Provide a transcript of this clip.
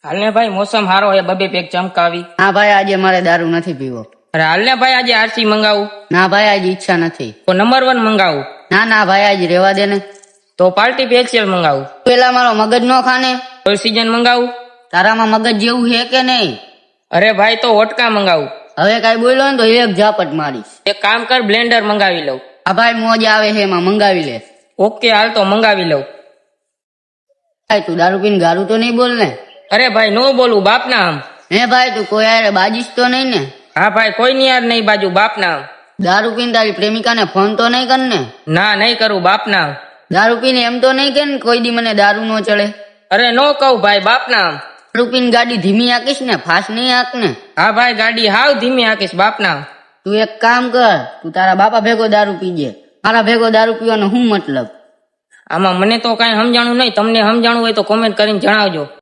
હાલને ભાઈ મોસમ હારો હે, બબે પેક ચમકાવી. ના ભાઈ આજે મારે દારૂ નથી પીવો. અરે હાલને ભાઈ આજે આરસી મંગાવું. ના ભાઈ આજે ઈચ્છા નથી. તો નંબર 1 મંગાવું. ના ના ભાઈ આજે રેવા દે ને. તો પાર્ટી પેક્સેલ મંગાવું. પેલા મારો મગજ નો ખાને. ઓક્સિજન મંગાવું. તારામાં મગજ જેવું છે કે નહીં? અરે ભાઈ તો વોટકા મંગાવું. હવે કઈ બોલ્યો ને તો એક ઝાપટ મારીશ. એક કામ કર, બ્લેન્ડર મંગાવી લઉં. આ ભાઈ મોજ આવે છે એમાં મંગાવી લે. ઓકે હાલ તો મંગાવી લઉં. ભાઈ તું દારૂ પીને ગારું તો નહીં બોલ ને? અરે ભાઈ નો બોલું, બાપ ના આમ. હે ભાઈ તું કોઈ યારે બાજીશ તો નહીં ને? હા ભાઈ કોઈ ની યાર નહીં બાજુ, બાપ ના આમ. દારૂ પીને તારી પ્રેમિકાને ફોન તો નહીં કર ને? ના નહીં કરું, બાપ ના આમ. દારૂ પીને એમ તો નહીં કે ને કોઈ દી મને દારૂ નો ચડે? અરે નો કહું ભાઈ, બાપ ના આમ. દારૂ પીને ગાડી ધીમી હાકીશ ને, ફાસ્ટ નહીં હાક ને? હા ભાઈ ગાડી હાવ ધીમી હાકીશ, બાપ ના આમ. તું એક કામ કર, તું તારા બાપા ભેગો દારૂ પીજે. મારા ભેગો દારૂ પીવાનો શું મતલબ? આમાં મને તો કઈ સમજાણું નહીં, તમને સમજાણું હોય તો કોમેન્ટ કરીને જણાવજો.